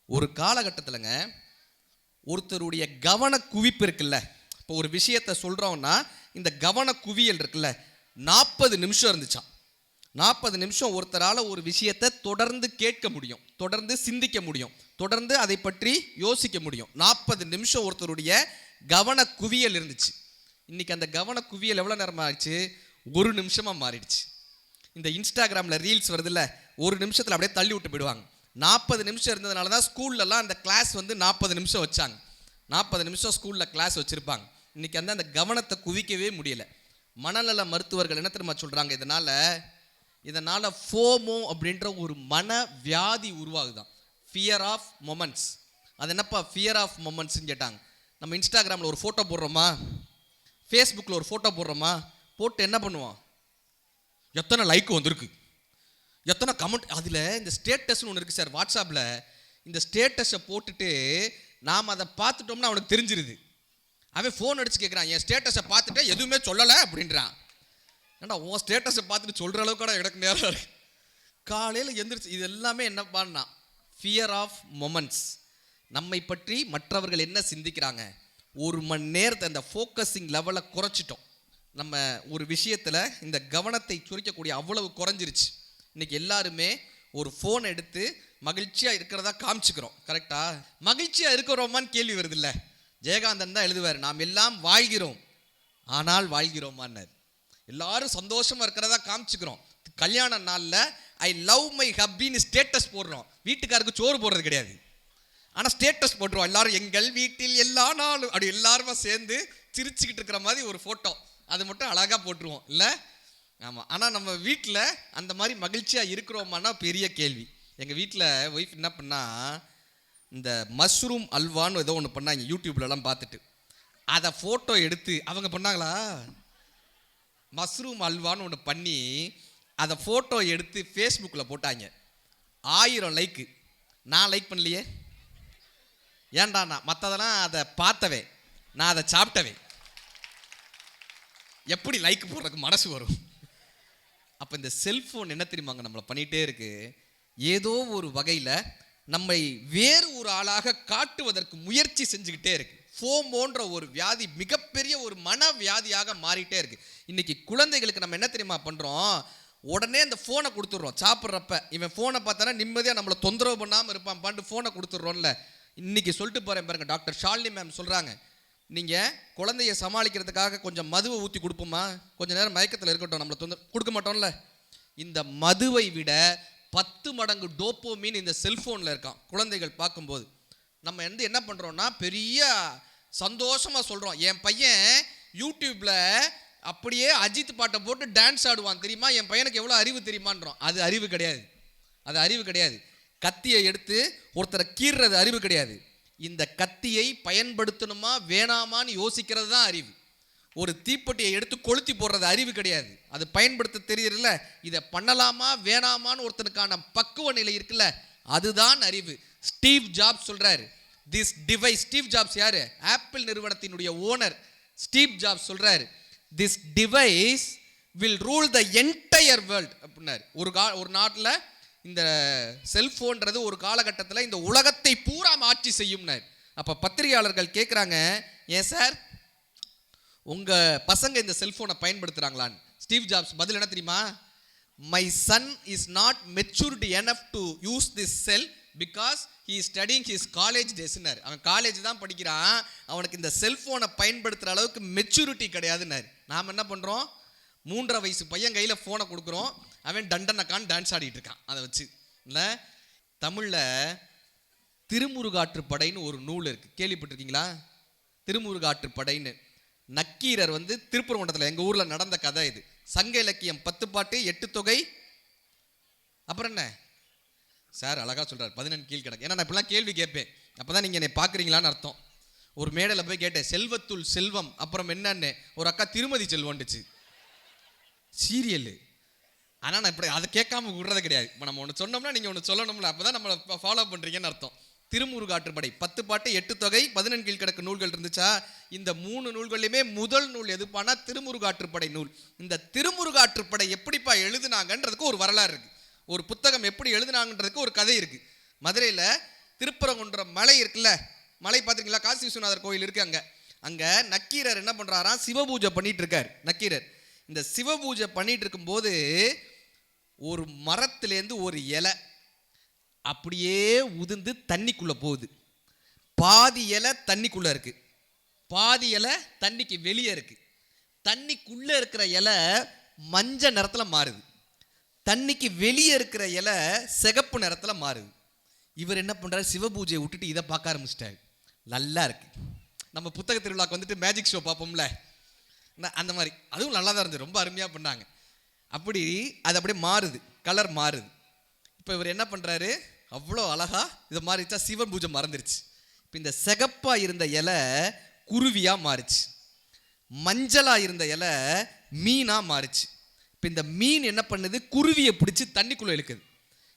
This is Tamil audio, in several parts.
ஒரு காலகட்டத்திலங்க ஒருத்தருடைய கவன குவிப்பு இருக்குல்ல, இப்போ ஒரு விஷயத்தை சொல்கிறோம்னா இந்த கவன குவியல் இருக்குல்ல 40 நிமிஷம் இருந்துச்சான். 40 நிமிஷம் ஒருத்தரால் ஒரு விஷயத்தை தொடர்ந்து கேட்க முடியும், தொடர்ந்து சிந்திக்க முடியும், தொடர்ந்து அதை பற்றி யோசிக்க முடியும். 40 நிமிஷம் ஒருத்தருடைய கவன குவியல் இருந்துச்சு. இன்னைக்கு அந்த கவன குவியல் எவ்வளோ நேரம் ஆயிடுச்சு? 1 நிமிஷமாக மாறிடுச்சு. இந்த இன்ஸ்டாகிராமில் ரீல்ஸ் வருதுல்ல, 1 நிமிஷத்தில் அப்படியே தள்ளி விட்டு போயிடுவாங்க. 40 நிமிஷம் இருந்ததுனால தான் ஸ்கூல்லலாம் அந்த கிளாஸ் வந்து 40 நிமிஷம் வச்சாங்க. 40 நிமிஷம் ஸ்கூலில் கிளாஸ் வச்சுருப்பாங்க. இன்றைக்கி அந்த கவனத்தை குவிக்கவே முடியலை. மனநல மருத்துவர்கள் என்ன தெரியுமா சொல்கிறாங்க? இதனால் ஃபோமோ அப்படின்ற ஒரு மன வியாதி உருவாகுதான், ஃபியர் ஆஃப் மொமெண்ட்ஸ். அது என்னப்பா ஃபியர் ஆஃப் மொமெண்ட்ஸ்ன்னு கேட்டாங்க. நம்ம இன்ஸ்டாகிராமில் ஒரு ஃபோட்டோ போடுறோமா, ஃபேஸ்புக்கில் ஒரு ஃபோட்டோ போடுறோமா, போட்டு என்ன பண்ணுவோம்? எத்தனை லைக் வந்திருக்கு, எத்தனை கமெண்ட். அதில் இந்த ஸ்டேட்டஸ்னு ஒன்று இருக்குது சார் வாட்ஸ்அப்பில். இந்த ஸ்டேட்டஸை போட்டுட்டு நாம் அதை பார்த்துட்டோம்னா அவனுக்கு தெரிஞ்சிருது. அவன் ஃபோன் அடித்து கேட்குறான், என் ஸ்டேட்டஸை பார்த்துட்டு எதுவுமே சொல்லலை அப்படின்றான். ஏன்னா உன் ஸ்டேட்டஸை பார்த்துட்டு சொல்கிற அளவுக்கு கூட எனக்கு நேரம் இருக்குது. காலையில் எந்திரிச்சு இது எல்லாமே என்ன பண்ணா ஃபியர் ஆஃப் மொமெண்ட்ஸ். நம்மை பற்றி மற்றவர்கள் என்ன சிந்திக்கிறாங்க, 1 மணி நேரத்தை அந்த ஃபோக்கஸிங் லெவலை குறைச்சிட்டோம். நம்ம ஒரு விஷயத்தில் இந்த கவனத்தை சுருக்கக்கூடிய அவ்வளவு குறைஞ்சிருச்சு. இன்றைக்கி எல்லாருமே ஒரு ஃபோன் எடுத்து மகிழ்ச்சியாக இருக்கிறதா காமிச்சுக்கிறோம். கரெக்டாக மகிழ்ச்சியாக இருக்கிறோமான்னு கேள்வி வருது இல்லை? ஜெயகாந்தன் தான் எழுதுவார், நாம் எல்லாம் வாழ்கிறோம் ஆனால் வாழ்கிறோமான்னார். எல்லாரும் சந்தோஷமாக இருக்கிறதா காமிச்சுக்கிறோம். கல்யாண நாளில் ஐ லவ் மை ஹப்பின்னு ஸ்டேட்டஸ் போடுறோம். வீட்டுக்காருக்கு சோறு போடுறது கிடையாது, ஆனால் ஸ்டேட்டஸ் போட்டுருவோம். எல்லாரும் எங்கள் வீட்டில் எல்லா நாளும் அப்படி எல்லாருமே சேர்ந்து சிரிச்சுக்கிட்டு இருக்கிற மாதிரி ஒரு ஃபோட்டோ, அது மட்டும் அழகாக போட்டுருவோம் இல்லை? ஆமாம். ஆனால் நம்ம வீட்டில் அந்த மாதிரி மகிழ்ச்சியாக இருக்கிறோமான்னா பெரிய கேள்வி. எங்கள் வீட்டில் ஒய்ஃப் என்ன பண்ணால், இந்த மஷ்ரூம் அல்வான்னு ஏதோ ஒன்று பண்ணாங்க யூடியூப்லலாம் பார்த்துட்டு. அதை ஃபோட்டோ எடுத்து அவங்க பண்ணாங்களா, மஷ்ரூம் அல்வான்னு ஒன்று பண்ணி அதை ஃபோட்டோ எடுத்து ஃபேஸ்புக்கில் போட்டாங்க. 1000 லைக்கு. நான் லைக் பண்ணலையே. ஏன்டா, நான் மற்றதெல்லாம் அதை பார்த்தவே, நான் அதை சாப்பிட்டவே, எப்படி லைக் போடுறதுக்கு மனசு வரும்? அப்போ இந்த செல்ஃபோன் என்ன தெரியுமாங்க நம்மளை பண்ணிகிட்டே இருக்கு. ஏதோ ஒரு வகையில் நம்மை வேறு ஒரு ஆளாக காட்டுவதற்கு முயற்சி செஞ்சுக்கிட்டே இருக்கு. ஃபோமோன்ற ஒரு வியாதி மிகப்பெரிய ஒரு மன வியாதியாக மாறிட்டே இருக்கு. இன்னைக்கு குழந்தைகளுக்கு நம்ம என்ன தெரியுமா பண்ணுறோம்? உடனே அந்த ஃபோனை கொடுத்துட்றோம். சாப்பிட்றப்ப இவன் ஃபோனை பார்த்தானா நிம்மதியாக நம்மளை தொந்தரவு பண்ணாமல் இருப்பான் பாட்டு ஃபோனை கொடுத்துட்றோம்ல. இன்னைக்கு சொல்லிட்டு போகிறேன் பாருங்க, டாக்டர் ஷாலினி மேம் சொல்கிறாங்க, நீங்கள் குழந்தைய சமாளிக்கிறதுக்காக கொஞ்சம் மதுவை ஊற்றி கொடுப்போமா, கொஞ்சம் நேரம் மயக்கத்தில் இருக்கட்டும், நம்மளை கொடுக்க மாட்டோம்ல. இந்த மதுவை விட 10 மடங்கு டோப்போமீன் இந்த செல்ஃபோனில் இருக்கான். குழந்தைகள் பார்க்கும்போது நம்ம என்ன பண்ணுறோன்னா பெரிய சந்தோஷமாக சொல்கிறோம், என் பையன் யூடியூப்பில் அப்படியே அஜித் பாட்டை போட்டு டான்ஸ் ஆடுவான் தெரியுமா, என் பையனுக்கு எவ்வளோ அறிவு தெரியுமான்றோம். அது அறிவு கிடையாது, அது அறிவு கிடையாது. கத்தியை எடுத்து ஒருத்தரை கீறுறது அறிவு கிடையாது. இந்த கத்தியை பயன்படுத்தணுமா வேணாமான்னு யோசிக்கிறது தான் அறிவு. ஒரு தீப்பெட்டியை எடுத்து கொளுத்தி போடுறது அறிவு கிடையாது, அது பயன்படுத்த தெரியல. இதை பண்ணலாமா வேணாமான்னு ஒருத்தனுக்கான பக்குவ நிலை இருக்குல்ல, அதுதான் அறிவு. ஸ்டீவ் ஜாப்ஸ் சொல்றாரு, திஸ் டிவைஸ். ஸ்டீவ் ஜாப்ஸ் யாரு? ஆப்பிள் நிறுவனத்தினுடைய ஓனர். ஸ்டீவ் ஜாப்ஸ் சொல்றாரு, this device will rule the entire world அப்படின்னாரு. ஒரு நாட்டில் இந்த செல்ஃபோன்றது ஒரு காலகட்டத்தில் இந்த உலகத்தை பூரா ஆட்சி செய்யும்னார். அப்போ பத்திரிகையாளர்கள் கேட்குறாங்க, ஏன் சார் உங்கள் பசங்க இந்த செல்ஃபோனை பயன்படுத்துகிறாங்களான்னு. ஸ்டீவ் ஜாப்ஸ் பதில் என்ன தெரியுமா? My son is not matured enough to use this cell because he is studying his college டேஸ்னார். அவன் காலேஜ் தான் படிக்கிறான், அவனுக்கு இந்த செல்ஃபோனை பயன்படுத்துகிற அளவுக்கு மெச்சூரிட்டி கிடையாதுன்னார். நாம் என்ன பண்ணுறோம்? 3.5 வயசு பையன் கையில் ஃபோனை கொடுக்குறோம், அவன் டண்டனக்கான் டான்ஸ் ஆடிட்டு இருக்கான் அதை வச்சு. இல்லை, தமிழில் திருமுருகாற்றுப்படைன்னு ஒரு நூல் இருக்குது, கேள்விப்பட்டிருக்கீங்களா? திருமுருகாற்றுப்படைன்னு. நக்கீரர் திருப்பரங்குன்றத்தில் எங்கள் ஊரில் நடந்த கதை இது. சங்க இலக்கியம் 10 பாட்டு 8 தொகை, அப்புறம் என்ன சார் அழகாக சொல்கிறார் 14 கீழ்கணக்கு. ஏன்னா நான் இப்படிலாம் கேள்வி கேட்பேன், அப்போ தான் நீங்கள் என்னை பார்க்குறீங்களான்னு அர்த்தம். ஒரு மேடையில் போய் கேட்டேன், செல்வத்துள் செல்வம் அப்புறம் என்னன்னு. ஒரு அக்கா திருமதி செல்வண்டுச்சு சீரியல். ஆனால் நான் இப்படி அதை கேட்காம விடுறது கிடையாது. இப்போ நம்ம ஒன்று சொன்னோம்னா நீங்கள் ஒன்று சொல்லணும்ல, அப்போ தான் நம்மளை ஃபாலோ பண்ணுறீங்கன்னு அர்த்தம். திருமுருகாற்றுப்படை 10 பாட்டு 8 தொகை 14 கீழ்கணக்கு நூல்கள் இருந்துச்சா? இந்த 3 நூல்களையுமே முதல் நூல் எதுப்பானா திருமுருகாற்றுப்படை நூல். இந்த திருமுருகாற்றுப்படை எப்படிப்பா எழுதுனாங்கன்றதுக்கு ஒரு வரலாறு இருக்குது. ஒரு புத்தகம் எப்படி எழுதுனாங்கன்றதுக்கு ஒரு கதை இருக்குது. மதுரையில் திருப்பரங்குன்றம் மலை இருக்குல்ல, மலை பார்த்துருக்கீங்களா? காசி விஸ்வநாதர் கோயில் இருக்கு அங்க. அங்க நக்கீரர் என்ன பண்றாராம்? சிவபூஜை பண்ணிட்டு இருக்காரு நக்கீரர். இந்த சிவபூஜை பண்ணிட்டு இருக்கும்போது ஒரு மரத்திலேருந்து ஒரு இலை அப்படியே உதிர்ந்து தண்ணிக்குள்ள போகுது. பாதி இலை தண்ணிக்குள்ள இருக்கு, பாதி இலை தண்ணிக்கு வெளியே இருக்கு. தண்ணிக்குள்ள இருக்கிற இலை மஞ்சள் நிறத்துல மாறுது, தண்ணிக்கு வெளியே இருக்கிற இலை சிகப்பு நிறத்துல மாறுது. இவர் என்ன பண்றாரு? சிவபூஜையை விட்டுட்டு இதை பார்க்க ஆரம்பிச்சிட்டாரு. நல்லா இருக்கு. நம்ம புத்தக திருவிழாக்கு வந்துட்டு மேஜிக் ஷோ பார்ப்போம்ல, அந்த மாதிரி அதுவும் நல்லா தான் இருந்தது, ரொம்ப அருமையாக பண்ணாங்க. அப்படி அது அப்படியே மாறுது, கலர் மாறுது. இப்போ இவர் என்ன பண்ணுறாரு? அவ்வளோ அழகா இதை மாறிச்சா சிவன் பூஜை மறந்துருச்சு. இப்போ இந்த சிகப்பாக இருந்த இலை குருவியாக மாறிச்சு, மஞ்சளாக இருந்த இலை மீனாக மாறிச்சு. இப்போ இந்த மீன் என்ன பண்ணுது? குருவியை பிடிச்சி தண்ணிக்குள்ளே இழுக்குது.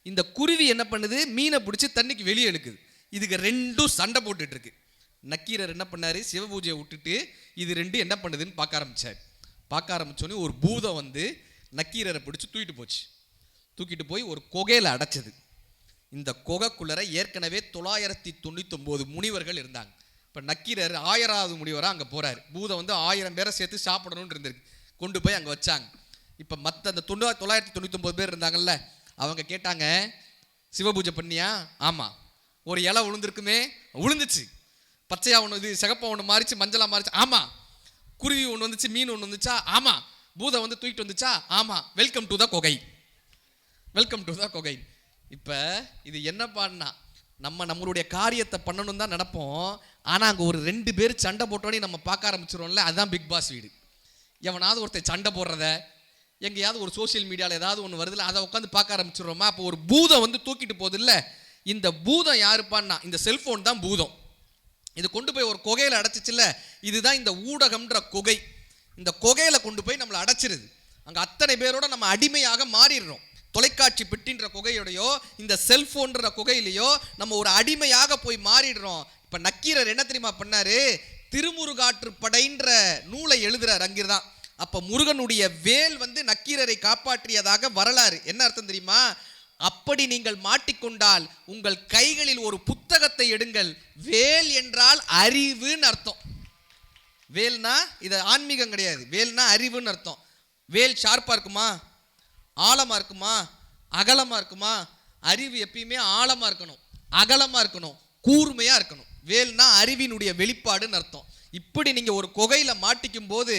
இந்த குருவி என்ன பண்ணுது? மீனை பிடிச்சி தண்ணிக்கு வெளியே இழுக்குது. இதுக்கு ரெண்டும் சண்டை போட்டுட்டு இருக்கு. நக்கீரர் என்ன பண்ணாரு? சிவபூஜையை விட்டுட்டு இது ரெண்டும் என்ன பண்ணுதுன்னு பார்க்க ஆரம்பிச்சார். பார்க்க ஆரம்பிச்சோன்னே ஒரு பூதம் வந்து நக்கீரரை பிடிச்சி தூக்கிட்டு போய் ஒரு குகையில் அடைச்சது. இந்த குகைக்குள்ளர ஏற்கனவே 999 முனிவர்கள் இருந்தாங்க. இப்போ நக்கீரர் 1000வது முனிவராக அங்கே போறாரு. பூதம் வந்து 1000 பேரை சேர்த்து சாப்பிடணும்னு இருந்திருக்கு, கொண்டு போய் அங்கே வச்சாங்க. இப்போ மற்ற அந்த 999 பேர் இருந்தாங்கல்ல, அவங்க கேட்டாங்க, சிவபூஜை பண்ணியா? ஆமாம். ஒரு இலை விழுந்திருக்குமே? விழுந்துச்சு. பச்சையா ஒன்று, இது சிகப்பா ஒன்று மாறிச்சு, மஞ்சளா மாறிச்சு. ஆமாம். குருவி ஒன்று வந்துச்சு, மீன் ஒன்று வந்துச்சா? ஆமாம். பூதம் வந்து தூக்கிட்டு வந்துச்சா? ஆமாம். வெல்கம் டு த குகை, வெல்கம் டு த குகை. இப்போ இது என்ன பாடினா, நம்மளுடைய காரியத்தை பண்ணணும் தான் நினைப்போம். ஆனால் அங்கே ஒரு 2 பேர் சண்டை போட்டோன்னே நம்ம பார்க்க ஆரம்பிச்சிடும்ல, அதுதான் பிக் பாஸ் வீடு. எவனாவது ஒருத்தர் சண்டை போடுறத, எங்கேயாவது ஒரு சோசியல் மீடியாவில் ஏதாவது ஒன்று வருதுல்ல, அதை உட்காந்து பார்க்க ஆரம்பிச்சிடுறோமா? அப்போ ஒரு பூதம் வந்து தூக்கிட்டு போகுது இல்லை, இந்த பூதம் யாருப்பான்னா இந்த செல்ஃபோன் தான் பூதம். இது கொண்டு போய் ஒரு குகையில் அடைச்சிச்சுல்ல, இதுதான் இந்த ஊடகம்ன்ற குகை. இந்த குகையில் கொண்டு போய் நம்மளை அடைச்சிருது. அங்கே அத்தனை பேரோட நம்ம அடிமையாக மாறிடுறோம். தொலைக்காட்சி பெட்டின்ற குகையோடையோ இந்த செல்ஃபோன்ற குகையிலையோ நம்ம ஒரு அடிமையாக போய் மாறிடுறோம். இப்போ நக்கீரர் என்ன தெரியுமா பண்ணாரு? திருமுருகாற்றுப்படைன்ற நூலை எழுதுறார் அங்கிருதான். அப்போ முருகனுடைய வேல் வந்து நக்கீரரை காப்பாற்றியதாக வரலாறு. என்ன அர்த்தம் தெரியுமா? அப்படி நீங்கள் மாட்டிக்கொண்டால் உங்கள் கைகளில் ஒரு புத்தகத்தை எடுங்கள். வேல் என்றால் அறிவுன்னு அர்த்தம். வேல்னா இது ஆன்மீகம் கிடையாது, வேல்னா அறிவுன்னு அர்த்தம். வேல் ஷார்ப்பா இருக்குமா? ஆழமா இருக்குமா? அகலமா இருக்குமா? அறிவு எப்பயுமே ஆழமா இருக்கணும், அகலமா இருக்கணும், கூர்மையா இருக்கணும். வேல்னா அறிவினுடைய வெளிப்பாடுன்னு அர்த்தம். இப்படி நீங்க ஒரு குகையில மாட்டிக்கும் போது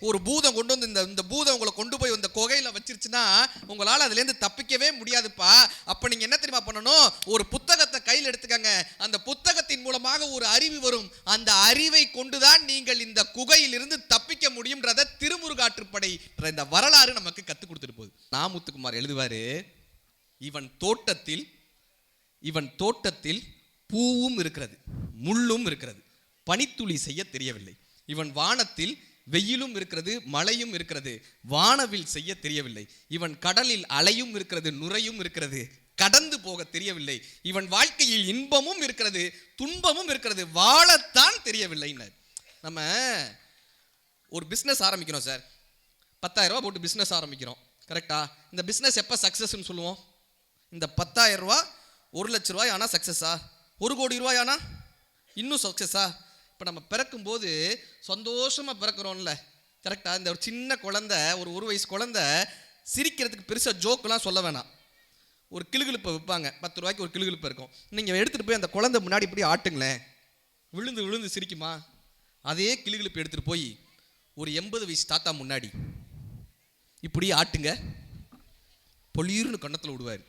ஒரு பூதம் கொண்டு வந்து இந்த பூதம் உங்களை கொண்டு போய் இந்த குகையில வச்சிருச்சுன்னா உங்களால் அதுல இருந்து தப்பிக்கவே முடியாதுப்பா. அப்ப நீங்க என்ன தெரியுமா பண்ணணும்? ஒரு புத்தகத்தை கையில் எடுத்துக்கங்க. அந்த புத்தகத்தின் மூலமாக ஒரு அறிவு வரும். அந்த அறிவை கொண்டுதான் நீங்கள் இந்த குகையில் இருந்து தப்பிக்க முடியும்ன்றத திருமுருகாற்றுப்படை இந்த வரலாறு நமக்கு கற்றுக் கொடுத்துட்டு போகுது. நாமுத்துக்குமார் எழுதுவாரு, இவன் தோட்டத்தில் பூவும் இருக்கிறது, முள்ளும் இருக்கிறது, பனித்துளி செய்ய தெரியவில்லை. இவன் வானத்தில் வெயிலும் இருக்கிறது, மழையும் இருக்கிறது, வானவில் செய்ய தெரியவில்லை. இவன் கடலில் அலையும் இருக்கிறது, நுரையும் இருக்கிறது, கடந்து போக தெரியவில்லை. இவன் வாழ்க்கையில் இன்பமும் இருக்கிறது, துன்பமும் இருக்கிறது, வாழத்தான் தெரியவில்லை. நம்ம ஒரு பிஸ்னஸ் ஆரம்பிக்கிறோம் சார், 10,000 ரூபா போட்டு பிஸ்னஸ் ஆரம்பிக்கிறோம், கரெக்டா? இந்த பிஸ்னஸ் எப்போ சக்ஸஸ்ன்னு சொல்லுவோம்? இந்த 10,000 ரூபா 1 லட்ச ரூபாய் ஆனால் சக்ஸஸா? 1 கோடி ரூபாய் ஆனால் இன்னும் சக்ஸஸா? இப்போ நம்ம பிறக்கும்போது சந்தோஷமாக பிறக்கிறோம்ல, கரெக்டாக? இந்த ஒரு சின்ன குழந்தை, ஒரு வயசு குழந்தை சிரிக்கிறதுக்கு பெருசாக ஜோக்கெலாம் சொல்ல வேணாம். ஒரு கிளுகிழுப்பை விற்பாங்க, 10 ரூபாய்க்கு ஒரு கிளுகிழுப்பு இருக்கும். நீங்கள் எடுத்துகிட்டு போய் அந்த குழந்தை முன்னாடி இப்படி ஆட்டுங்களேன், விழுந்து சிரிக்குமா? அதே கிளுகிழுப்பு எடுத்துகிட்டு போய் ஒரு 80 வயசு தாத்தா முன்னாடி இப்படி ஆட்டுங்க, பொலிர்னு கன்னத்தில் விடுவார்.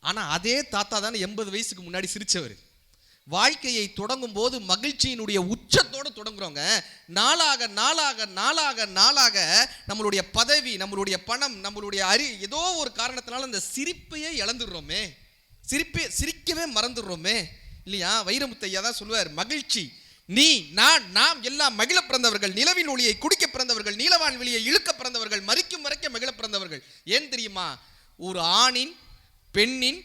ஆனால் அதே தாத்தா தானே 80 வயசுக்கு முன்னாடி சிரித்தவர். வாழ்க்கையை தொடங்கும் போது மகிழ்ச்சியினுடைய உச்சத்தோடு தொடங்குறோங்க. நாளாக நாளாக நாளாக நாளாக நம்மளுடைய பதவி, நம்மளுடைய பணம், நம்மளுடைய ஏதோ ஒரு காரணத்தினால அந்த சிரிப்பையே இழந்துடுறோமே, சிரிக்கவே மறந்துடுறோமே இல்லையா? வைரமுத்தையா தான் சொல்லுவார், மகிழ்ச்சி நீ நான் நாம் எல்லாம் மகிழ பிறந்தவர்கள், நிலவின் ஒளியை குடிக்க பிறந்தவர்கள், நீலவான் வெளியை இழுக்க பிறந்தவர்கள், மறிக்கும் வரைக்க மகிழ பிறந்தவர்கள். ஏன் தெரியுமா? ஒரு ஆணின் பெண்ணின்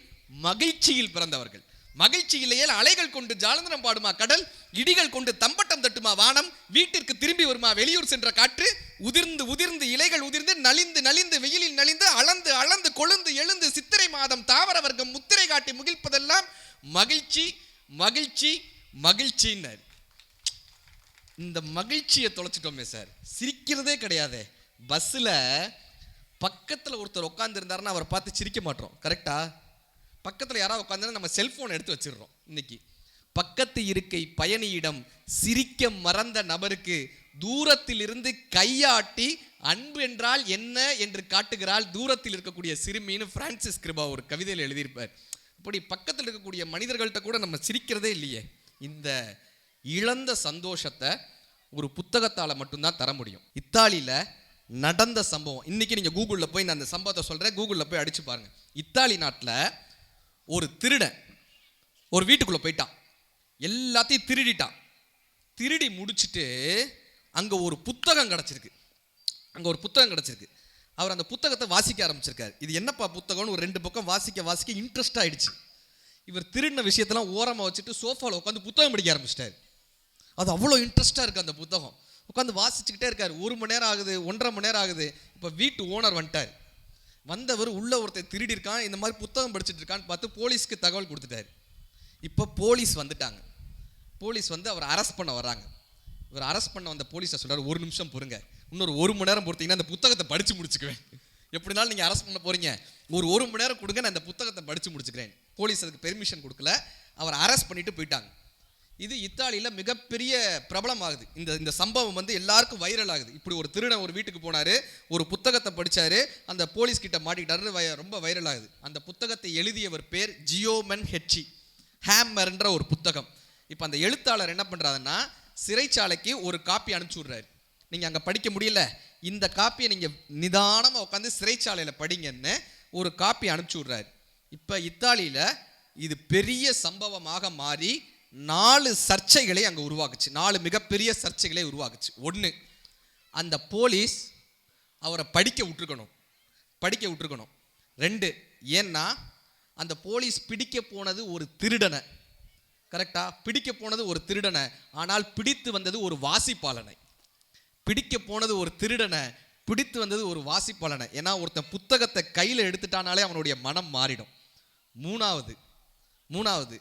மகிழ்ச்சியில் பிறந்தவர்கள். மகிழ்ச்சி இல்லையே அலைகள் கொண்டு ஜாலந்தரம் பாடுமா கடல், இடிகள் கொண்டு தம்பட்டம் தட்டுமா வானம், வீட்டிற்கு திரும்பி வருமா வெளியூர் சென்ற காற்று, உதிர்ந்து உதிர்ந்து இலைகள் உதிர்ந்து நலிந்து நலிந்து வெயிலில் நலிந்து அளந்து அளந்து கொழுந்து எழுந்து சித்திரை மாதம் தாவர வர்க்கம் முத்திரை காட்டி முகிழ்ப்பதெல்லாம் மகிழ்ச்சி மகிழ்ச்சி மகிழ்ச்சின்னாரு. இந்த மகிழ்ச்சியை தொலைச்சிட்டோமே சார். சிரிக்கிறதே கிடையாது. பஸ்ஸில் பக்கத்தில் ஒருத்தர் உட்காந்து இருந்தாருன்னா அவரை பார்த்து சிரிக்க மாட்டோம். கரெக்டா? பக்கத்தில் யாராவது உட்காந்து நம்ம செல்ஃபோன் எடுத்து வச்சிடுறோம். இன்னைக்கு பக்கத்து இருக்கை பயணியிடம் சிரிக்க மறந்த நபருக்கு தூரத்தில் இருந்து கையாட்டி அன்பு என்றால் என்ன என்று காட்டுகிறாள் தூரத்தில் இருக்கக்கூடிய சிறுமின்னு பிரான்சிஸ் கிருபா ஒரு கவிதையில் எழுதியிருப்பார். இப்படி பக்கத்தில் இருக்கக்கூடிய மனிதர்கள்ட்ட கூட நம்ம சிரிக்கிறதே இல்லையே. இந்த இழந்த சந்தோஷத்தை ஒரு புத்தகத்தால் மட்டும்தான் தர முடியும். இத்தாலியில் நடந்த சம்பவம். இன்னைக்கு நீங்கள் கூகுளில் போய் நான் அந்த சம்பவத்தை சொல்கிறேன், கூகுளில் போய் அடிச்சு பாருங்க. இத்தாலி நாட்டில் ஒரு திருடன் ஒரு வீட்டுக்குள்ளே போயிட்டான், எல்லாத்தையும் திருடிட்டான். திருடி முடிச்சுட்டு அங்கே ஒரு புத்தகம் கிடச்சிருக்கு. அவர் அந்த புத்தகத்தை வாசிக்க ஆரம்பிச்சிருக்காரு. இது என்னப்பா புத்தகம்னு ஒரு 2 பக்கம் வாசிக்க இன்ட்ரெஸ்ட் ஆயிடுச்சு. இவர் திருடின விஷயத்தெல்லாம் ஓரமாக வச்சுட்டு சோஃபாவில் உட்காந்து புத்தகம் படிக்க ஆரம்பிச்சிட்டாரு. அது அவ்வளோ இன்ட்ரெஸ்டாக இருக்குது. அந்த புத்தகம் உட்காந்து வாசிச்சுக்கிட்டே இருக்காரு. 1 மணி நேரம் ஆகுது, 1.5 மணி நேரம் ஆகுது. இப்போ வீட்டு ஓனர் வந்துட்டார். வந்தவர் உள்ள ஒருத்தர் திருடி இருக்கான், இந்த மாதிரி புத்தகம் படிச்சுட்டு இருக்கான்னு பார்த்து போலீஸ்க்கு தகவல் கொடுத்துட்டாரு. இப்போ போலீஸ் வந்துட்டாங்க. போலீஸ் வந்து அவர் அரெஸ்ட் பண்ண வர்றாங்க. இவர் அரெஸ்ட் பண்ண வந்த போலீஸை சொல்கிறார், 1 நிமிஷம் பொறுங்க, இன்னொரு 1 மணி நேரம் பொறுத்தீங்கன்னா அந்த புத்தகத்தை படித்து முடிச்சுக்குவேன். எப்படினாலும் நீங்கள் அரெஸ்ட் பண்ண போகிறீங்க, ஒரு 1 மணி நேரம் கொடுங்க, நான் இந்த புத்தகத்தை படித்து முடிச்சுக்கிறேன். போலீஸ் அதுக்கு பெர்மிஷன் கொடுக்கல, அவர் அரெஸ்ட் பண்ணிட்டு போயிட்டாங்க. இது இத்தாலியில் மிகப்பெரிய பிரபலம் ஆகுது. இந்த சம்பவம் வந்து எல்லாருக்கும் வைரல் ஆகுது. இப்படி ஒரு திருடன் ஒரு வீட்டுக்கு போனார், ஒரு புத்தகத்தை படித்தார், அந்த போலீஸ் கிட்ட மாட்டிக்கிட்டாரு, ரொம்ப வைரல் ஆகுது. அந்த புத்தகத்தை எழுதியவர் பேர் ஜியோமென் ஹெச்சி, ஹேம்மர்ன்ற ஒரு புத்தகம். இப்போ அந்த எழுத்தாளர் என்ன பண்ணுறாருன்னா சிறைச்சாலைக்கு ஒரு காப்பி அனுப்பிச்சி விட்றாரு. நீங்கள் அங்கே படிக்க முடியல, இந்த காப்பியை நீங்கள் நிதானமாக உட்காந்து சிறைச்சாலையில் படிங்கன்னு ஒரு காப்பி அனுப்பிச்சி விட்றாரு. இப்போ இத்தாலியில் இது பெரிய சம்பவமாக மாறி 4 சர்ச்சைகளை அங்கே உருவாக்குச்சு. 4 மிகப்பெரிய சர்ச்சைகளை உருவாக்குச்சு. 1, அந்த போலீஸ் அவரை படிக்க விட்டுருக்கணும். 2, ஏன்னா அந்த போலீஸ் பிடிக்க போனது ஒரு திருடனை. கரெக்டா? பிடிக்க போனது ஒரு திருடனை, ஆனால் பிடித்து வந்தது ஒரு வாசிப்பாளனை. பிடிக்க போனது ஒரு திருடனை, பிடித்து வந்தது ஒரு வாசிப்பாளனை. ஏன்னா ஒருத்தன் புத்தகத்தை கையில் எடுத்துட்டானாலே அவனுடைய மனம் மாறிடும். 3,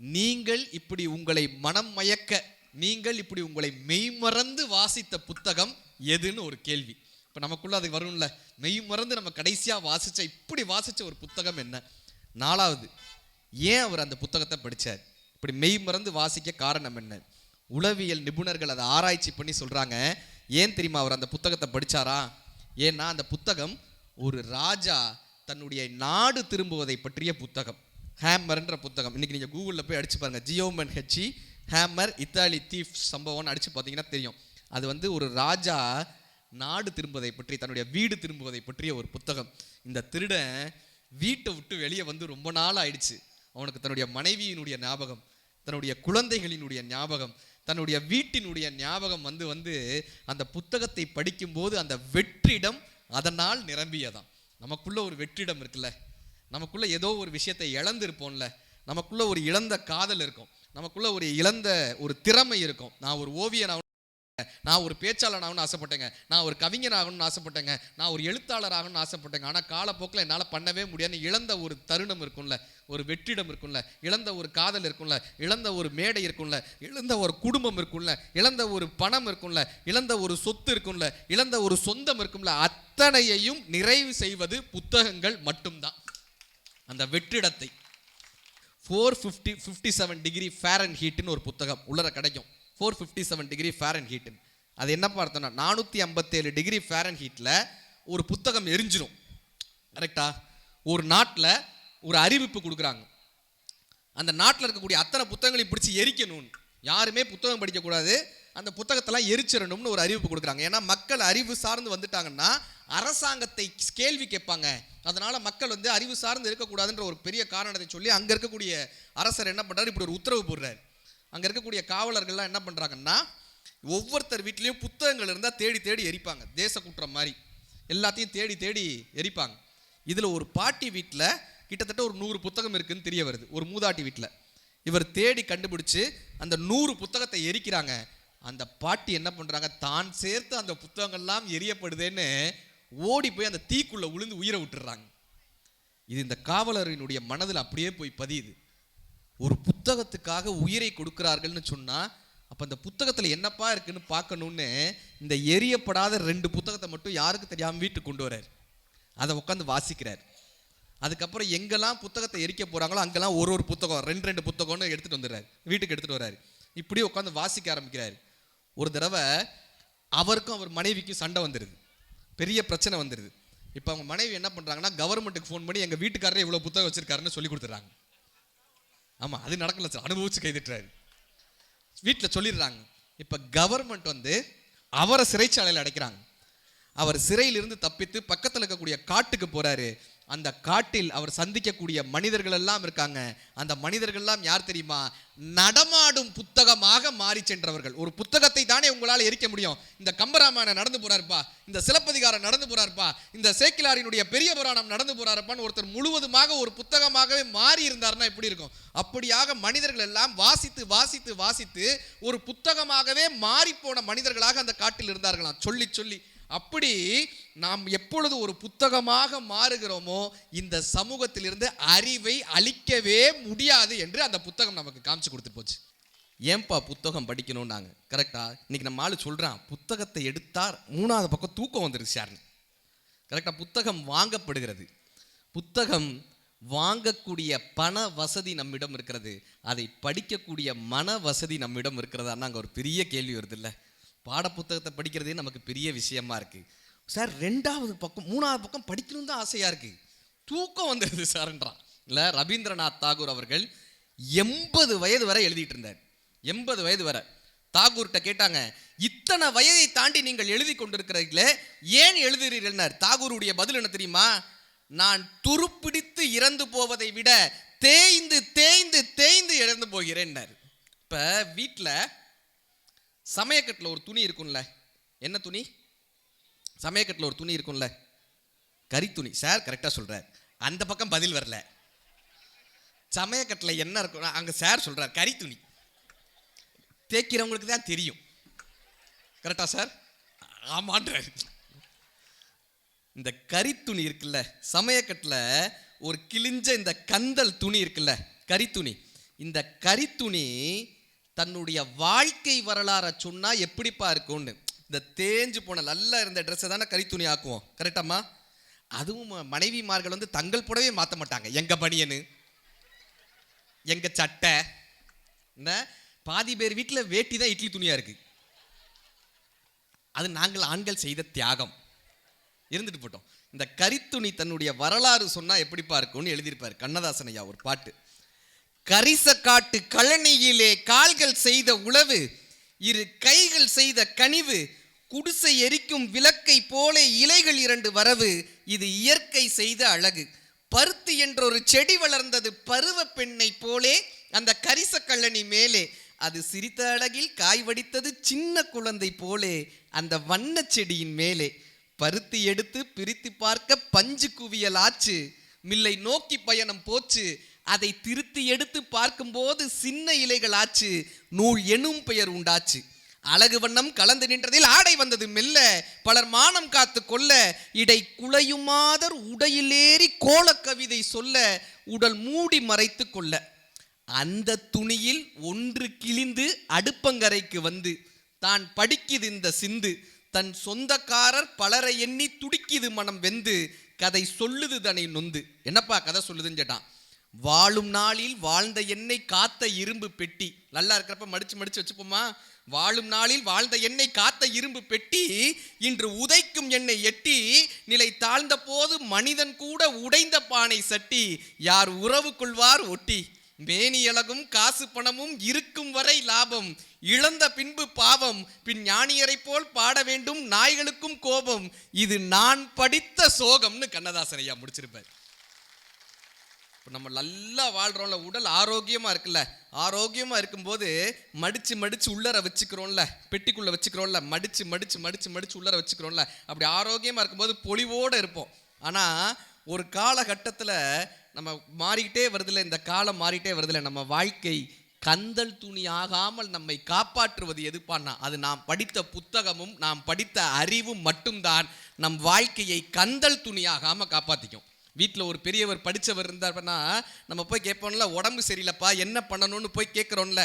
நீங்கள் இப்படி உங்களை மனம் மயக்க, நீங்கள் இப்படி உங்களை மெய்மறந்து வாசித்த புத்தகம் எதுன்னு ஒரு கேள்வி. இப்போ நமக்குள்ள அது வரும்ல, மெய்மறந்து நம்ம கடைசியாக இப்படி வாசித்த ஒரு புத்தகம் என்ன? 4, ஏன் அவர் அந்த புத்தகத்தை படித்தார்? இப்படி மெய்மறந்து வாசிக்க காரணம் என்ன? உளவியல் நிபுணர்கள் அதை ஆராய்ச்சி பண்ணி சொல்கிறாங்க. ஏன் தெரியுமா அவர் அந்த புத்தகத்தை படித்தாரா? ஏன்னா அந்த புத்தகம் ஒரு ராஜா தன்னுடைய நாடு திரும்புவதை பற்றிய புத்தகம். ஹேம்மர்ன்ற புத்தகம். இன்னைக்கு நீங்கள் கூகுளில் போய் அடிச்சு பாருங்க, ஜியோமென் ஹெச்சி ஹேம்மர் இத்தாலி தீஃப் சம்பவம்னு அடிச்சு பார்த்தீங்கன்னா தெரியும். அது வந்து ஒரு ராஜா நாடு திரும்புவதை பற்றி, தன்னுடைய வீடு திரும்புவதை பற்றிய ஒரு புத்தகம். இந்த திருடன் வீட்டை விட்டு வெளியே வந்து ரொம்ப நாள் ஆயிடுச்சு. அவனுக்கு தன்னுடைய மனைவியினுடைய ஞாபகம், தன்னுடைய குழந்தைகளினுடைய ஞாபகம், தன்னுடைய வீட்டினுடைய ஞாபகம் வந்து அந்த புத்தகத்தை படிக்கும்போது அந்த வெற்றிடம் அதனால் நிரம்பியதான். நமக்குள்ள ஒரு வெற்றிடம் இருக்குல்ல, நமக்குள்ள ஏதோ ஒரு விஷயத்தை இழந்திருப்போம்ல, நமக்குள்ள ஒரு இழந்த காதல் இருக்கும், நமக்குள்ள ஒரு இழந்த ஒரு திறமை இருக்கும். நான் ஒரு ஓவியன், நான் ஒரு பேச்சாளர் ஆகணும்னு ஆசைப்பட்டேங்க, நான் ஒரு கவிஞர் ஆகணும்னு ஆசைப்பட்டேங்க, நான் ஒரு எழுத்தாளர் ஆகணும்னு ஆசைப்பட்டேங்க. ஆனால் காலப்போக்கில் என்னால் பண்ணவே முடியாதுன்னு இழந்த ஒரு தருணம் இருக்கும்ல, ஒரு வெற்றிடம் இருக்கும்ல, இழந்த ஒரு காதல் இருக்கும்ல, இழந்த ஒரு மேடை இருக்கும்ல, இழந்த ஒரு குடும்பம் இருக்கும்ல, இழந்த ஒரு பணம் இருக்கும்ல, இழந்த ஒரு சொத்து இருக்கும்ல, இழந்த ஒரு சொந்தம் இருக்கும்ல, அத்தனையையும் நிறைவு செய்வது புத்தகங்கள் மட்டும்தான். அந்த வெற்றிடத்தை 457 டிகிரி ஃபாரன்ஹீட்னு ஒரு புத்தகம் உள்ளர கிடைக்கும். 457 டிகிரி ஃபாரன்ஹீட். அது என்ன பார்த்தோம்னா 457 டிகிரி ஃபாரன்ஹீட்டில் ஒரு புத்தகம் எரிஞ்சிரும். கரெக்டா? ஒரு நாட்டில் ஒரு அறிவிப்பு கொடுக்குறாங்க, அந்த நாட்டில் இருக்கக்கூடிய அத்தனை புத்தகங்களையும் பிடிச்சி எரிக்கணும், யாருமே புத்தகம் படிக்கக்கூடாது, அந்த புத்தகத்தெல்லாம் எரிச்சிடணும்னு ஒரு அறிவிப்பு கொடுக்குறாங்க. ஏன்னா மக்கள் அறிவு சார்ந்து வந்துட்டாங்கன்னா அரசாங்கத்தை கேள்வி கேட்பாங்க. அதனால மக்கள் வந்து அறிவு சார்ந்து இருக்கக்கூடாதுன்ற ஒரு பெரிய காரணத்தை சொல்லி அங்கே இருக்கக்கூடிய அரசர் என்ன பண்ணுறாரு, இப்படி ஒரு உத்தரவு போடுறாரு. அங்கே இருக்கக்கூடிய காவலர்கள்லாம் என்ன பண்ணுறாங்கன்னா ஒவ்வொருத்தர் வீட்லேயும் புத்தகங்கள் இருந்தால் தேடி தேடி எரிப்பாங்க. தேச குற்றம் மாதிரி எல்லாத்தையும் தேடி தேடி எரிப்பாங்க. இதில் ஒரு பாட்டி வீட்டில் கிட்டத்தட்ட ஒரு 100 புத்தகம் இருக்குன்னு தெரிய வருது. ஒரு மூதாட்டி வீட்டில் இவர் தேடி கண்டுபிடிச்சு அந்த 100 புத்தகத்தை எரிக்கிறாங்க. அந்த பாட்டி என்ன பண்ணுறாங்க, தான் சேர்த்து அந்த புத்தகங்கள்லாம் எரியப்படுதேன்னு ஓடி போய் அந்த தீக்குள்ளே விழுந்து உயிரை விட்டுறாங்க. இது இந்த காவலரினுடைய மனதில் அப்படியே போய் பதியுது. ஒரு புத்தகத்துக்காக உயிரை கொடுக்கிறார்கள்னு சொன்னா, அப்ப அந்த புத்தகத்துல என்னப்பா இருக்குன்னு பார்க்கணும்னு இந்த எரியப்படாத 2 புத்தகத்தை மட்டும் யாருக்கு தெரியாம வீட்டுக்கு கொண்டு வராரு. அதை உட்காந்து வாசிக்கிறார். அதுக்கப்புறம் எங்கெல்லாம் புத்தகத்தை எரிக்க போறாங்களோ அங்கெல்லாம் ஒரு புத்தகம் 2 புத்தகம்னு எடுத்துட்டு வந்துடுறாரு, வீட்டுக்கு எடுத்துட்டு வர்றாரு. இப்படி உட்காந்து வாசிக்க ஆரம்பிக்கிறாரு. ஒரு தடவை அவருக்கும் அவர் மனைவிக்கும் சண்டை வந்துடுது, பெரிய பிரச்சனை வந்துடுது. இப்போ அவங்க மனைவி என்ன பண்றாங்கன்னா, கவர்மெண்ட்டுக்கு ஃபோன் பண்ணி எங்க வீட்டுக்காரரே இவ்வளவு புத்தகம் வச்சிருக்காருன்னு சொல்லி கொடுத்துறாங்க. ஆமா, அது நடக்கல சார், அனுபவிச்சு கைதிட்டுறாரு. வீட்டில் சொல்லிடுறாங்க. இப்போ கவர்மெண்ட் அவரை சிறைச்சாலையில் அடைக்கிறாங்க. அவர் சிறையிலிருந்து தப்பித்து பக்கத்தில் இருக்கக்கூடிய காட்டுக்கு போறாரு. அந்த காட்டில் அவர் சந்திக்கக்கூடிய மனிதர்கள் எல்லாம் இருக்காங்க. அந்த மனிதர்கள் எல்லாம் யார் தெரியுமா? நடமாடும் புத்தகமாக மாறி சென்றவர்கள். ஒரு புத்தகத்தை தானே உங்களால் எரிக்க முடியும். இந்த கம்பராமாயணம் நடந்து போறாருப்பா, இந்த சிலப்பதிகாரம் நடந்து போறாருப்பா, இந்த சேக்கிலாரினுடைய பெரிய புராணம் நடந்து போறாருப்பான்னு ஒருத்தர் முழுவதுமாக ஒரு புத்தகமாகவே மாறி இருந்தார்னா எப்படி இருக்கும்? அப்படியாக மனிதர்கள் எல்லாம் வாசித்து வாசித்து வாசித்து ஒரு புத்தகமாகவே மாறி போன மனிதர்களாக அந்த காட்டில் இருந்தார்களாம், சொல்லி சொல்லி. அப்படி நாம் எப்பொழுது ஒரு புத்தகமாக மாறுகிறோமோ இந்த சமூகத்திலிருந்து அறிவை அழிக்கவே முடியாது என்று அந்த புத்தகம் நமக்கு காமிச்சு கொடுத்து போச்சு. ஏன்பா புத்தகம் படிக்கணும் நாங்க? கரெக்டா? இன்னைக்கு நம்ம ஆளு சொல்றான், புத்தகத்தை எடுத்தார் 3வது பக்கம் தூக்கம் வந்துருச்சு சார். கரெக்டா? புத்தகம் வாங்கப்படுகிறது. புத்தகம் வாங்கக்கூடிய பண வசதி நம்மிடம் இருக்கிறது, அதை படிக்கக்கூடிய மன வசதி நம்மிடம் இருக்கிறதா? அங்கே ஒரு பெரிய கேள்வி வருது இல்லை? பாட புத்தகத்தை படிக்கிறதே நமக்கு பெரிய விஷயமா இருக்கு சார். 2வது பக்கம் 3வது பக்கம் படிக்கணும் தான் ஆசையா இருக்கு, தூக்கம் வந்துடுது சார்ன்றான் இல்லை? ரவீந்திரநாத் தாகூர் அவர்கள் 80 வயது வரை எழுதிட்டு இருந்தார். 80 வயது வரை. தாகூர்கிட்ட கேட்டாங்க, இத்தனை வயதை தாண்டி நீங்கள் எழுதி கொண்டிருக்கிறீர்களே, ஏன் எழுதுகிறீர்கள்? தாகூருடைய பதில் என்ன தெரியுமா? நான் துருப்பிடித்து இறந்து போவதை விட தேய்ந்து தேய்ந்து தேய்ந்து இறந்து போகிறேன். இப்ப வீட்டில் சமயக்கட்டில் ஒரு துணி இருக்கும்ல, என்ன துணி? சமயக்கட்டில் ஒரு துணி இருக்கும்ல, கரித்துணி. சார் கரெக்டாக சொல்றார். அந்த பக்கம் பதில் வரல. சமயக்கட்டில் என்ன இருக்கும் அங்கே? சார் சொல்றார் கரித்துணி. தேய்க்கிறவங்களுக்கு தான் தெரியும். கரெக்டா சார்? ஆமான்றார். இந்த கரித்துணி இருக்குல்ல, சமயக்கட்டில் ஒரு கிழிஞ்ச இந்த கந்தல் துணி இருக்குல்ல, கரித்துணி. இந்த கரித்துணி தன்னுடைய வாழ்க்கை வரலாறை சொன்னா எப்படிப்பா இருக்கும்னு, இந்த தேஞ்சு போன நல்லா இருந்த ட்ரெஸ்ஸை தானே கரித்துணி ஆக்குவோம். கரெக்டாமா? அதுவும் மனைவிமார்கள் தங்கள் புடவே மாற்ற மாட்டாங்க. எங்க பனியனு, எங்க சட்டை, பாதி பேர் வீட்டில் வேட்டி தான் இட்லி துணியா இருக்கு. அது நாங்கள் ஆண்கள் செய்த தியாகம். இருந்துட்டு போட்டோம். இந்த கரித்துணி தன்னுடைய வரலாறு சொன்னா எப்படிப்பா இருக்கும்னு எழுதியிருப்பார் கண்ணதாசன் ஐயா ஒரு பாட்டு. கரிச காட்டு கழனியிலே கால்கள் செய்த உழவு, 2 கைகள் செய்த கனிவு, குடிசை எரிக்கும் விளக்கை போல இலைகள் 2 வரவு, இது இயற்கை செய்த அழகு. பருத்தி என்றொரு செடி வளர்ந்தது பருவ பெண்ணை போலே அந்த கரிச கழனி மேலே, அது சிரித்த அழகில் காய் வடித்தது சின்ன குழந்தை போலே அந்த வண்ண செடியின் மேலே. பருத்தி எடுத்து பிரித்து பார்க்க பஞ்சு குவியல் ஆச்சு, மில்லை நோக்கி பயணம் போச்சு, அதை திருத்தி எடுத்து பார்க்கும்போது சின்ன இலைகள் ஆச்சு, நூல் எனும் பெயர் உண்டாச்சு. அழகு வண்ணம் கலந்து நின்றதில் ஆடை வந்தது மெல்ல, பலர் மானம் காத்து கொள்ள, இடை குலையுமாதர் உடையிலேறி கோல கவிதை சொல்ல, உடல் மூடி மறைத்து கொள்ள. அந்த துணியில் ஒன்று கிழிந்து அடுப்பங்கரைக்கு வந்து தான் படிக்குது இந்த சிந்து, தன் சொந்தக்காரர் பலரை எண்ணி துடிக்குது மனம் வெந்து, கதை சொல்லுது தனை நொந்து. என்னப்பா கதை சொல்லுதுன்னு கேட்டான். வாழும் நாளில் வாழ்ந்த எண்ணெய் காத்த இரும்பு பெட்டி. நல்லா இருக்கிறப்ப மடிச்சு மடிச்சு வச்சுப்போமா? வாழும் நாளில் வாழ்ந்த எண்ணெய் காத்த இரும்பு பெட்டி, இன்று உதைக்கும் எண்ணெய் எட்டி, நிலை தாழ்ந்த போது மனிதன் கூட உடைந்த பானை சட்டி, யார் உறவு கொள்வார் ஒட்டி. மேனியழகும் காசு பணமும் இருக்கும் வரை லாபம், இழந்த பின்பு பாவம், பின் ஞானியரை போல் பாட வேண்டும் நாய்களுக்கும் கோபம், இது நான் படித்த சோகம்னு கண்ணதாசன் ஐயா முடிச்சிருப்பார். இப்போ நம்ம நல்லா வாழ்கிறோம்ல, உடல் ஆரோக்கியமாக இருக்குல்ல, ஆரோக்கியமாக இருக்கும்போது மடித்து மடித்து உள்ளர வச்சுக்கிறோம்ல, பெட்டிக்குள்ளே வச்சுக்கிறோம்ல, மடித்து மடித்து மடித்து மடித்து உள்ளர வச்சுக்கிறோம்ல, அப்படி ஆரோக்கியமாக இருக்கும்போது பொலிவோடு இருப்போம். ஆனால் ஒரு காலகட்டத்தில் நம்ம மாறிக்கிட்டே வருதில்ல, இந்த காலம் மாறிட்டே வருதில்ல, நம்ம வாழ்க்கை கந்தல் துணி ஆகாமல் நம்மை காப்பாற்றுவது எதுப்பான்னா அது நாம் படித்த புத்தகமும் நாம் படித்த அறிவும் மட்டும்தான் நம் வாழ்க்கையை கந்தல் துணி ஆகாமல் காப்பாற்றிக்கும். வீட்டில் ஒரு பெரியவர் படித்தவர் இருந்தார்னா நம்ம போய் கேட்போம்ல, உடம்பு சரியில்லைப்பா என்ன பண்ணணும்னு போய் கேட்குறோம்ல.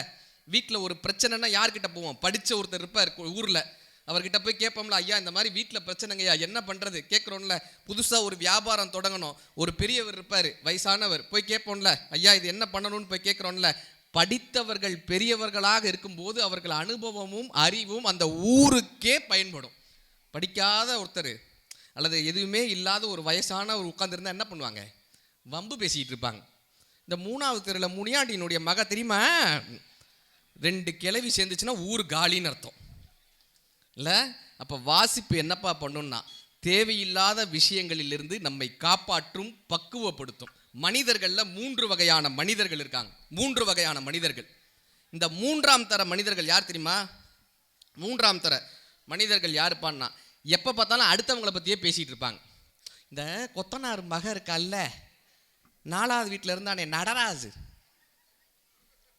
வீட்டில் ஒரு பிரச்சனைனா யார்கிட்ட போவோம்? படித்த ஒருத்தர் இருப்பார் ஊரில், அவர்கிட்ட போய் கேட்போம்ல, ஐயா இந்த மாதிரி வீட்டில் பிரச்சனைங்கய்யா என்ன பண்ணுறது கேட்குறோம்ல. புதுசாக ஒரு வியாபாரம் தொடங்கணும், ஒரு பெரியவர் இருப்பார் வயசானவர், போய் கேட்போம்ல, ஐயா இது என்ன பண்ணணும்னு போய் கேட்குறோம்ல. படித்தவர்கள் பெரியவர்களாக இருக்கும்போது அவர்கள் அனுபவமும் அறிவும் அந்த ஊருக்கே பயன்படும். படிக்காத ஒருத்தர் அல்லது எதுவுமே இல்லாத ஒரு வயசானவர் உட்கார்ந்துருந்தா என்ன பண்ணுவாங்க? வம்பு பேசிக்கிட்டு இருப்பாங்க. இந்த 3வது தெருவில் முனியாண்டியினுடைய மக தெரியுமா, 2 கிளவி சேர்ந்துச்சுன்னா ஊர் காலின்னு அர்த்தம் இல்லை? அப்போ வாசிப்பு என்னப்பா பண்ணுன்னா தேவையில்லாத விஷயங்களிலிருந்து நம்மை காப்பாற்றும், பக்குவப்படுத்தும். மனிதர்களில் 3 வகையான மனிதர்கள் இருக்காங்க. 3 வகையான மனிதர்கள். இந்த 3ஆம் தர மனிதர்கள் யார் தெரியுமா? 3ஆம் தர மனிதர்கள் யாருப்பான்னா எப்போ பார்த்தாலும் அடுத்தவங்களை பற்றியே பேசிகிட்டு இருப்பாங்க. இந்த கொத்தனார் மக இருக்கால்ல, 4வது வீட்டில் இருந்தானே நடராஜு,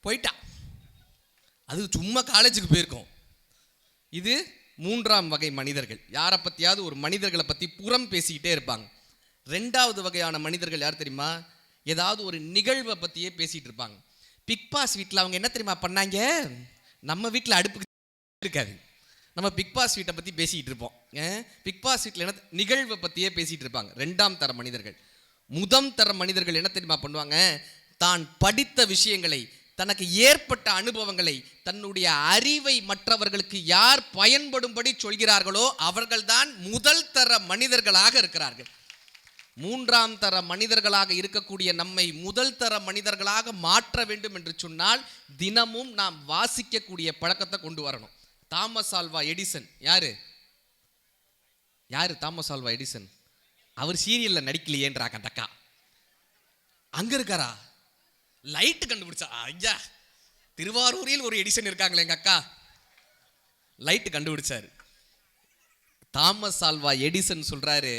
போயிட்டான், அது சும்மா காலேஜுக்கு போயிருக்கோம். இது 3ஆம் வகை மனிதர்கள். யாரை பற்றியாவது ஒரு மனிதர்களை பற்றி புறம் பேசிக்கிட்டே இருப்பாங்க. 2வது வகையான மனிதர்கள் யார் தெரியுமா? ஏதாவது ஒரு நிகழ்வை பற்றியே பேசிகிட்டு இருப்பாங்க. பிக் பாஸ் வீட்டில் அவங்க என்ன தெரியுமா பண்ணாங்க? நம்ம வீட்டில் அடுப்பு இருக்காது, நம்ம பிக் பாஸ் வீட்டை பற்றி பேசிக்கிட்டு இருப்போம். பிக் பாஸ் வீட்டில் என்ன நிகழ்வை பற்றியே பேசிகிட்டு இருப்பாங்க 2ஆம் தர மனிதர்கள். 1ஆம் தர மனிதர்கள் என்ன தெரியுமா பண்ணுவாங்க? தான் படித்த விஷயங்களை, தனக்கு ஏற்பட்ட அனுபவங்களை, தன்னுடைய அறிவை மற்றவர்களுக்கு யார் பயன்படும்படி சொல்கிறார்களோ அவர்கள்தான் 1 தர மனிதர்களாக இருக்கிறார்கள். 3ஆம் தர மனிதர்களாக இருக்கக்கூடிய நம்மை 1 தர மனிதர்களாக மாற்ற வேண்டும் என்று சொன்னால் தினமும் நாம் வாசிக்கக்கூடிய பழக்கத்தை கொண்டு வரணும். தாமஸ் ஆல்வா எடிசன் யாரு? Thomas Alva Edison? அவர் சீரியல்ல நடிக்கலையேன்றா கண்டக்கா, அங்க இருக்காரா? லைட் கண்டுபிடிச்சா ஐயா, திருவாரூரில் ஒரு எடிசன் இருக்காங்களே எங்க அக்கா, லைட் கண்டுபிடிச்சாரு. தாமஸ் ஆல்வா எடிசன் சொல்றாரு,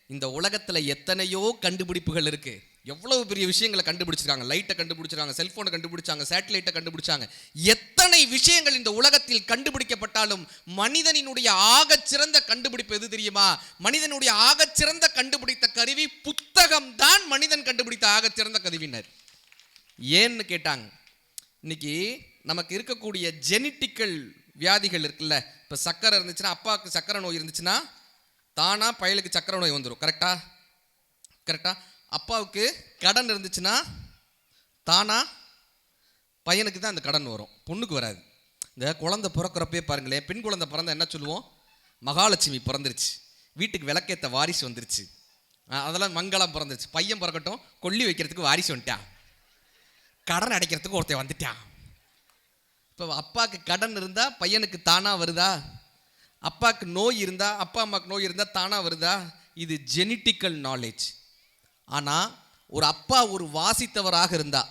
இந்த உலகத்துல எத்தனையோ கண்டுபிடிப்புகள் இருக்கு, எவ்வளவு பெரிய விஷயங்களை கண்டுபிடிச்சிருக்காங்க. லைட்டை கண்டுபிடிச்சிருக்காங்க, செல்போனை கண்டுபிடிச்சாங்க, சேட்டலைட்டை கண்டுபிடிச்சாங்க. எத்தனை விஷயங்கள் இந்த உலகத்தில் கண்டுபிடிக்கப்பட்டாலும் மனிதனினுடைய ஆகச்சிறந்த கண்டுபிடிப்பு எது தெரியுமா? மனிதனுடைய ஆகச்சிறந்த கண்டுபிடித்த கருவி புத்தகம் தான். மனிதன் கண்டுபிடித்த ஆகச்சிறந்த கருவினர். ஏன்னு கேட்டாங்க. இன்னைக்கு நமக்கு இருக்கக்கூடிய ஜெனட்டிக்கல் வியாதிகள் இருக்குல்ல, இப்போ சக்கரை இருந்துச்சுன்னா, அப்பாவுக்கு சக்கரை நோய் இருந்துச்சுன்னா தானா பயலுக்கு சக்கரை நோய் வந்துடும். கரெக்டா? அப்பாவுக்கு கடன் இருந்துச்சுன்னா தானா பையனுக்கு தான் அந்த கடன் வரும், பொண்ணுக்கு வராது. இந்த குழந்தை பிறக்கிறப்பே பாருங்களேன், பெண் குழந்தை பிறந்த என்ன சொல்லுவோம்? மகாலட்சுமி பிறந்துருச்சு, வீட்டுக்கு விளக்கேற்ற வாரிசு வந்துருச்சு, அதெல்லாம் மங்களம் பிறந்துருச்சு. பையன் பிறக்கட்டும், கொல்லி வைக்கிறதுக்கு வாரிசு வந்துட்டான், கடன் அடைக்கிறதுக்கு ஒருத்தன் வந்துட்டான். இப்போ அப்பாவுக்கு கடன் இருந்தால் பையனுக்கு தானா வருதா? அப்பாவுக்கு நோய் இருந்தால், அப்பா அம்மாவுக்கு நோய் இருந்தால் தானா வருதா? இது ஜெனட்டிக்கல் நாலேஜ். ஆனால் ஒரு அப்பா ஒரு வாசித்தவராக இருந்தா,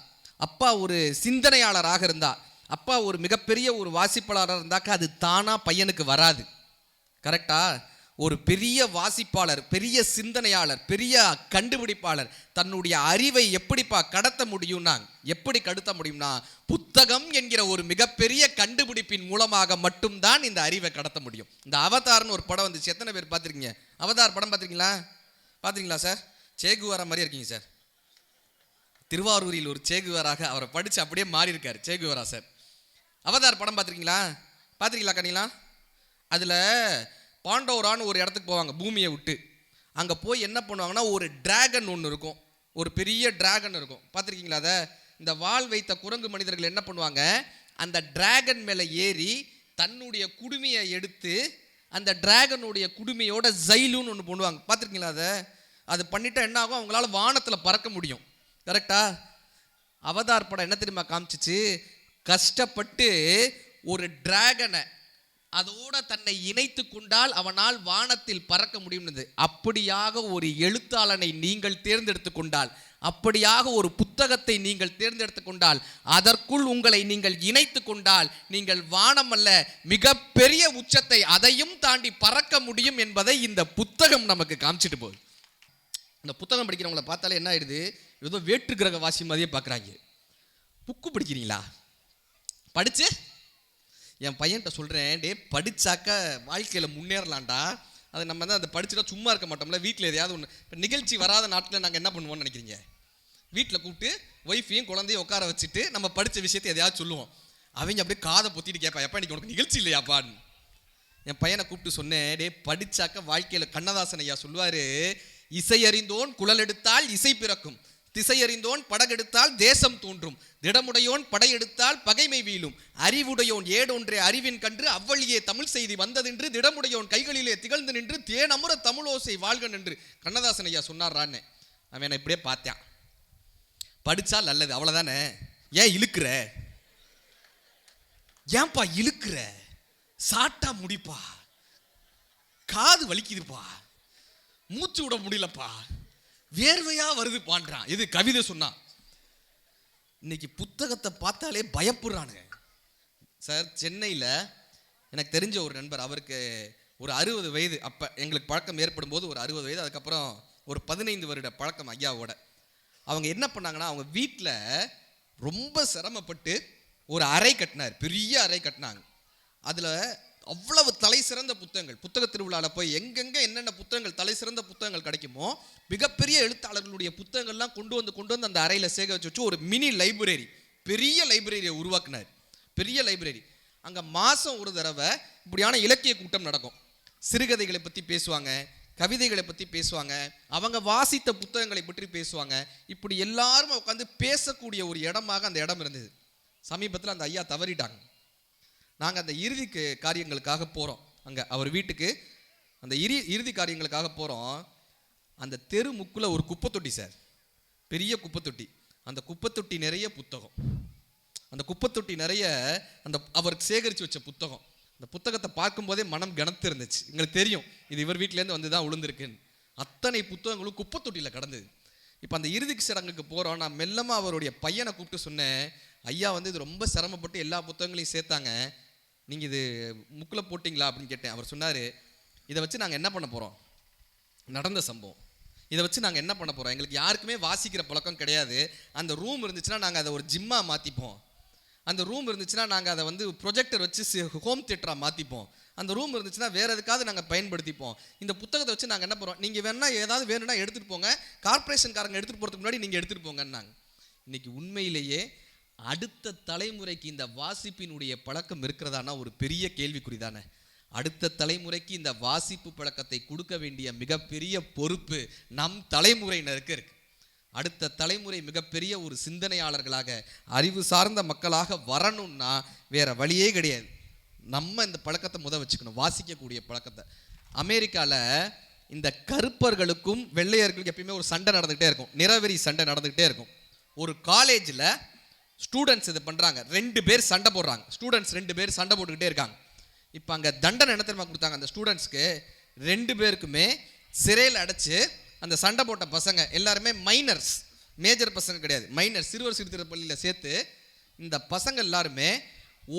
அப்பா ஒரு சிந்தனையாளராக இருந்தா, அப்பா ஒரு மிகப்பெரிய ஒரு வாசிப்பாளராக இருந்தாக்கா அது தானா பையனுக்கு வராது. கரெக்டா? ஒரு பெரிய வாசிப்பாளர், பெரிய சிந்தனையாளர், பெரிய கண்டுபிடிப்பாளர் தன்னுடைய அறிவை எப்படிப்பா கடத்த முடியும்னா, எப்படி கடத்த முடியும்னா புத்தகம் என்கிற ஒரு மிகப்பெரிய கண்டுபிடிப்பின் மூலமாக மட்டும்தான் இந்த அறிவை கடத்த முடியும். இந்த அவதார்னு ஒரு படம் வந்துச்சு, எத்தனை பேர் பார்த்துருக்கீங்க? அவதார் படம் பார்த்துருக்கீங்களா சார்? சேகுவாரா மாதிரியே இருக்கீங்க சார். திருவாரூரில் ஒரு சேகுவாராக அவரை படித்து அப்படியே மாறி இருக்காரு சேகுவாரா சார். அவதார் படம் பார்த்துருக்கீங்களா கண்ணிங்களா? அதில் பாண்டவரான்னு ஒரு இடத்துக்கு போவாங்க பூமியை விட்டு. அங்கே போய் என்ன பண்ணுவாங்கன்னா, ஒரு டிராகன் ஒன்று இருக்கும், ஒரு பெரிய டிராகன் இருக்கும். பார்த்துருக்கீங்களா? அதை இந்த வால் வைத்த குரங்கு மனிதர்கள் என்ன பண்ணுவாங்க, அந்த டிராகன் மேலே ஏறி தன்னுடைய குடுமையை எடுத்து அந்த டிராகனுடைய குடுமையோட ஜைலுன்னு ஒன்று பண்ணுவாங்க. பார்த்துருக்கீங்களா? அது பண்ணிட்டா என்ன ஆகும்? அவங்களால வானத்தில் பறக்க முடியும். கரெக்டா? அவதார் படம் என்ன தெரியுமா காமிச்சிச்சு? கஷ்டப்பட்டு ஒரு டிராகனை அதோட தன்னை இணைத்து கொண்டால் அவனால் வானத்தில் பறக்க முடியும்னது. அப்படியாக ஒரு எழுத்தாளனை நீங்கள் தேர்ந்தெடுத்து கொண்டால், அப்படியாக ஒரு புத்தகத்தை நீங்கள் தேர்ந்தெடுத்து கொண்டால், அதற்குள் உங்களை நீங்கள் இணைத்து கொண்டால் நீங்கள் வானம் அல்ல மிகப்பெரிய உச்சத்தை அதையும் தாண்டி பறக்க முடியும் என்பதை இந்த புத்தகம் நமக்கு காமிச்சிட்டு போகுது. இந்த புத்தகம் படிக்கிறவங்கள பார்த்தாலே என்ன ஆயிடுது, ஏதோ வேற்று கிரக வாசி மாதிரியே பார்க்குறாங்க. புக்கு படிக்கிறீங்களா? படித்து என் பையன்கிட்ட சொல்கிறேன், டே படித்தாக்க வாழ்க்கையில் முன்னேறலாம்டா, அதை நம்ம தான் அதை படிச்சுட்டா சும்மா இருக்க மாட்டோம்ல. வீட்டில் எதையாவது ஒன்று இப்போ நிகழ்ச்சி வராத நாட்டில் நாங்கள் என்ன பண்ணுவோம்னு நினைக்கிறீங்க? வீட்டில் கூப்பிட்டு ஒய்ஃபையும் குழந்தையும் உட்கார வச்சுட்டு நம்ம படித்த விஷயத்தை எதையாவது சொல்லுவோம். அவங்க அப்படியே காதை பொத்திட்டு கேட்பா, எப்பா இன்னைக்கு உனக்கு நிகழ்ச்சி இல்லையாப்பான்னு. என் பையனை கூப்பிட்டு சொன்னேன், டே படிச்சாக்க வாழ்க்கையில் கண்ணதாசன் ஐயா சொல்லுவார், இசையறிந்தோன் குழல் எடுத்தால் இசை பிறக்கும், திசையறிந்தோன் படகெடுத்தால் தேசம் தோன்றும், திடமுடையோன் படையெடுத்தால் பகைமை வீழும், அறிவுடையோன் ஏடொன்றே அறிவின் கன்று அவ்வழியே தமிழ் செய்தி வந்ததென்று, திடமுடையோன் கைகளிலே திகழ்ந்து நின்று தேனமுற தமிழோசை வாழ்க நின்று கண்ணதாசன் ஐயா சொன்னார்றான்னு. அவன் என்னை இப்படியே பார்த்தேன். படிச்சா நல்லது அவ்வளோதானே, ஏன் இழுக்கிற, ஏன்பா இழுக்கிற, சாட்டா முடிப்பா, காது வலிக்குதுப்பா, மூச்சு விட முடியலப்பா, வேர்வையா வருதுப்பான்றான். இது கவிதை சொன்னான். இன்னைக்கு புத்தகத்தை பார்த்தாலே பயப்படுறானுங்க சார். சென்னையில் எனக்கு தெரிஞ்ச ஒரு நண்பர், அவருக்கு ஒரு 60 வயது, அப்போ எங்களுக்கு பழக்கம் ஏற்படும் போது ஒரு 60 வயது, அதுக்கப்புறம் ஒரு 15 வருட பழக்கம் ஐயாவோட. அவங்க என்ன பண்ணாங்கன்னா, அவங்க வீட்டில் ரொம்ப சிரமப்பட்டு ஒரு அறை கட்டினார், பெரிய அறை கட்டினாங்க. அதில் அவ்வளவு தலை சிறந்த புத்தகங்கள், புத்தக திருவிழாவில் போய் எங்கெங்கே என்னென்ன புத்தகங்கள் தலை சிறந்த புத்தகங்கள் கிடைக்குமோ மிகப்பெரிய எழுத்தாளர்களுடைய புத்தகங்கள்லாம் கொண்டு வந்து அந்த அறையில் சேகரிச்சு வச்சு ஒரு மினி லைப்ரரி, பெரிய லைப்ரரியை உருவாக்குனார். பெரிய லைப்ரரி. அங்கே மாதம் ஒரு தடவை இப்படியான இலக்கிய கூட்டம் நடக்கும். சிறுகதைகளை பற்றி பேசுவாங்க, கவிதைகளை பற்றி பேசுவாங்க, அவங்க வாசித்த புத்தகங்களை பற்றி பேசுவாங்க. இப்படி எல்லாரும் உட்காந்து பேசக்கூடிய ஒரு இடமாக அந்த இடம் இருந்தது. சமீபத்தில் அந்த ஐயா தவறிட்டாங்க. நாங்கள் அந்த இறுதி காரியங்களுக்காக போகிறோம், அங்கே அவர் வீட்டுக்கு அந்த இறுதி காரியங்களுக்காக போகிறோம். அந்த தெரு முக்கில் ஒரு குப்பை தொட்டி சார், பெரிய குப்பை தொட்டி. அந்த குப்பை தொட்டி நிறைய புத்தகம், அந்த குப்பை தொட்டி நிறைய அந்த அவர் சேகரித்து வச்ச புத்தகம். அந்த புத்தகத்தை பார்க்கும்போதே மனம் கனத்து இருந்துச்சு. எங்களுக்கு தெரியும் இது இவர் வீட்டிலேருந்து வந்து தான் விழுந்திருக்குன்னு. அத்தனை புத்தகங்களும் குப்பை தொட்டியில் கிடந்தது. இப்போ அந்த இறுதிக்கு சடங்குக்கு போகிறோம். நான் மெல்லமாக அவருடைய பையனை கூப்பிட்டு சொன்னேன், ஐயா வந்து இது ரொம்ப சிரமப்பட்டு எல்லா புத்தகங்களையும் சேர்த்தாங்க, நீங்கள் இது முக்கில் போட்டிங்களா அப்படின்னு கேட்டேன். அவர் சொன்னார், இதை வச்சு நாங்கள் என்ன பண்ண போகிறோம், நடந்த சம்பவம், இதை வச்சு நாங்கள் என்ன பண்ண போகிறோம், எங்களுக்கு யாருக்குமே வாசிக்கிற பழக்கம் கிடையாது. அந்த ரூம் இருந்துச்சுன்னா நாங்கள் அதை ஒரு ஜிம்மாக மாற்றிப்போம், அந்த ரூம் இருந்துச்சுன்னா நாங்கள் அதை வந்து ப்ரொஜெக்டர் வச்சு ஹோம் தியேட்டராக மாற்றிப்போம், அந்த ரூம் இருந்துச்சுன்னா வேறு எதுக்காவது நாங்கள் பயன்படுத்திப்போம். இந்த புத்தகத்தை வச்சு நாங்கள் என்ன பண்ணுறோம், நீங்கள் வேணா ஏதாவது வேணும்னா எடுத்துகிட்டு போங்க, கார்பரேஷன்காரங்க எடுத்துகிட்டு போகிறதுக்கு முன்னாடி நீங்கள் எடுத்துகிட்டு போங்கன்னாங்க. இன்றைக்கி உண்மையிலேயே அடுத்த தலைமுறைக்கு இந்த வாசிப்பினுடைய பழக்கம் இருக்கிறதானா ஒரு பெரிய கேள்விக்குறி தானே. அடுத்த தலைமுறைக்கு இந்த வாசிப்பு பழக்கத்தை கொடுக்க வேண்டிய மிகப்பெரிய பொறுப்பு நம் தலைமுறையினருக்கு இருக்கு. அடுத்த தலைமுறை மிகப்பெரிய ஒரு சிந்தனையாளர்களாக, அறிவு சார்ந்த மக்களாக வரணும்னா வேற வழியே கிடையாது. நம்ம இந்த பழக்கத்தை வச்சுக்கணும், வாசிக்கக்கூடிய பழக்கத்தை. அமெரிக்காவில் இந்த கருப்பர்களுக்கும் வெள்ளையர்களுக்கும் எப்பயுமே ஒரு சண்டை நடந்துகிட்டே இருக்கும், நிறவெறி சண்டை நடந்துகிட்டே இருக்கும். ஒரு காலேஜில் ஸ்டூடெண்ட்ஸ் இது பண்ணுறாங்க, 2 பேர் சண்டை போடுறாங்க, ஸ்டூடெண்ட்ஸ் 2 பேர் சண்டை போட்டுக்கிட்டே இருக்காங்க. இப்போ அங்கே தண்டனை என்ன தெரியுமா கொடுத்தாங்க அந்த ஸ்டூடெண்ட்ஸ்க்கு, 2 பேருக்குமே சிறையில் அடைச்சி அந்த சண்டை போட்ட பசங்க எல்லாருமே மைனர்ஸ், மேஜர் பசங்க கிடையாது, மைனர்ஸ், சிறுவர் சீர்திருத்த பள்ளியில் சேர்த்து இந்த பசங்க எல்லாருமே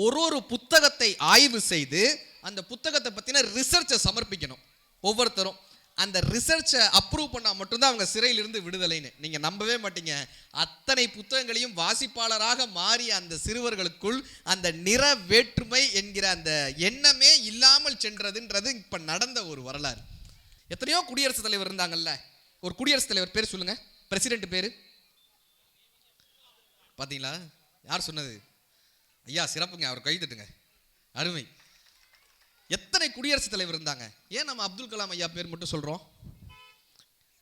ஒரு புத்தகத்தை ஆய்வு செய்து அந்த புத்தகத்தை பற்றின ரிசர்ச்சை சமர்ப்பிக்கணும். ஒவ்வொருத்தரும் அந்த ரிசர்ச்சை அப்ரூவ் பண்ணால் மட்டும்தான் அவங்க சிறையிலிருந்து விடுதலைன்னு. நீங்கள் நம்பவே மாட்டீங்க, அத்தனை புத்தகங்களையும் வாசிப்பாளராக மாறிய அந்த சிறுவர்களுக்குள் அந்த நிற வேற்றுமை என்கிற அந்த எண்ணமே இல்லாமல் சென்றதுன்றது இப்போ நடந்த ஒரு வரலாறு. எத்தனையோ குடியரசுத் தலைவர் இருந்தாங்கல்ல, ஒரு குடியரசுத் தலைவர் பேர் சொல்லுங்க, பிரசிடென்ட் பேர் பார்த்தீங்களா, யார் சொன்னது? ஐயா சிறப்புங்க, அவர் கை தட்டுங்க, அருமை. எத்தனை குடியரசுத் தலைவர் இருந்தாங்க, ஏன் நம்ம அப்துல் கலாம் ஐயா பேர் மட்டும் சொல்கிறோம்?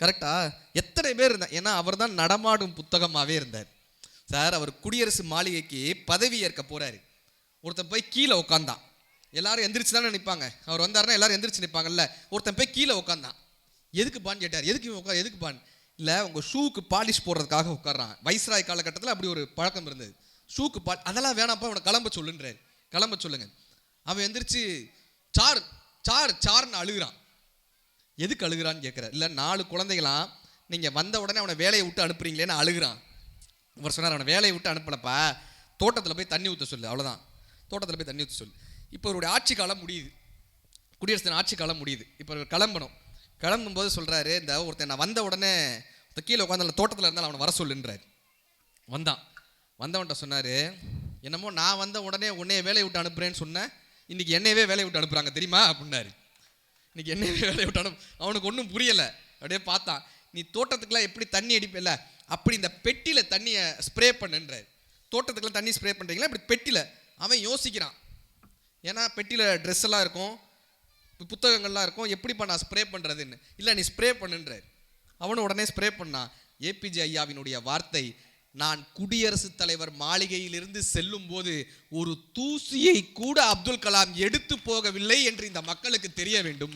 கரெக்டா? எத்தனை பேர் இருந்தாங்க, ஏன்னா அவர் தான் நடமாடும் புத்தகமாகவே இருந்தார் சார். அவர் குடியரசு மாளிகைக்கு பதவி ஏற்க போகிறாரு, ஒருத்தன் போய் கீழே உட்காந்தான். எல்லாரும் எந்திரிச்சு தானே நிற்பாங்க, அவர் வந்தாருன்னா எல்லாரும் எந்திரிச்சு நிற்பாங்கல்ல. ஒருத்தன் போய் கீழே உட்காந்தான். எதுக்குப்பான்னு கேட்டார். எதுக்குப்பான்? இல்லை உங்கள் ஷூக்கு பாலிஷ் போடுறதுக்காக உட்கார்றான். வைஸ்ராய் காலகட்டத்தில் அப்படி ஒரு பழக்கம் இருந்தது. ஷூக்கு அதெல்லாம் வேணாப்பா, அவனை கிளம்ப சொல்லுன்றார். கிளம்ப சொல்லுங்க. அவன் எந்திரிச்சு சார் சார் சார்னு அழுகிறான். எதுக்கு அழுகிறான்னு கேட்குறார். இல்லை 4 குழந்தைகளாம் நீங்கள் வந்த உடனே அவனை வேலையை விட்டு அனுப்புறீங்களேன்னு அழுகிறான். அவர் சொன்னார், அவனை வேலையை விட்டு அனுப்பலப்பா, தோட்டத்தில் போய் தண்ணி ஊற்ற சொல்லு, அவ்வளோதான், தோட்டத்தில் போய் தண்ணி ஊற்ற சொல்லு. இப்போ அவருடைய ஆட்சி காலம் முடியுது, குடியரசு ஆட்சி காலம் முடியுது. இப்போ அவர் கிளம்பணும். கிளம்பும்போது சொல்கிறாரு, இந்த ஒருத்தன் நான் வந்த உடனே கீழே உட்காந்து தோட்டத்தில் இருந்தாலும் அவனை வர சொல்லுன்றார். வந்தவன்ட்ட சொன்னார், என்னமோ நான் வந்த உடனே உன்னைய வேலையை விட்டு அனுப்புறேன்னு சொன்னேன், இன்றைக்கி என்னையவே வேலையை விட்டு அனுப்புகிறாங்க தெரியுமா அப்படின்னாரு. இன்னைக்கு என்ன வேலையை விட்டாலும் அவனுக்கு ஒன்றும் புரியலை. அப்படியே பார்த்தான், நீ தோட்டத்துக்குலாம் எப்படி தண்ணி அடிப்பில்ல அப்படி இந்த பெட்டியில் தண்ணியை ஸ்ப்ரே பண்ணுன்றார். தோட்டத்துக்குலாம் தண்ணி ஸ்ப்ரே பண்ணுறீங்களா இப்படி பெட்டியில். அவன் யோசிக்கிறான், ஏன்னா பெட்டியில் ட்ரெஸ் எல்லாம் இருக்கும், புத்தகங்கள்லாம் இருக்கும், எப்படிப்பா நான் ஸ்ப்ரே பண்ணுறதுன்னு. இல்லை நீ ஸ்ப்ரே பண்ணுன்றார். அவனும் உடனே ஸ்ப்ரே பண்ணான். ஏபிஜே ஐயாவினுடைய வார்த்தை, நான் குடியரசுத் தலைவர் மாளிகையிலிருந்து செல்லும் போது ஒரு தூசியை கூட அப்துல் கலாம் எடுத்து போகவில்லை என்று இந்த மக்களுக்கு தெரிய வேண்டும்.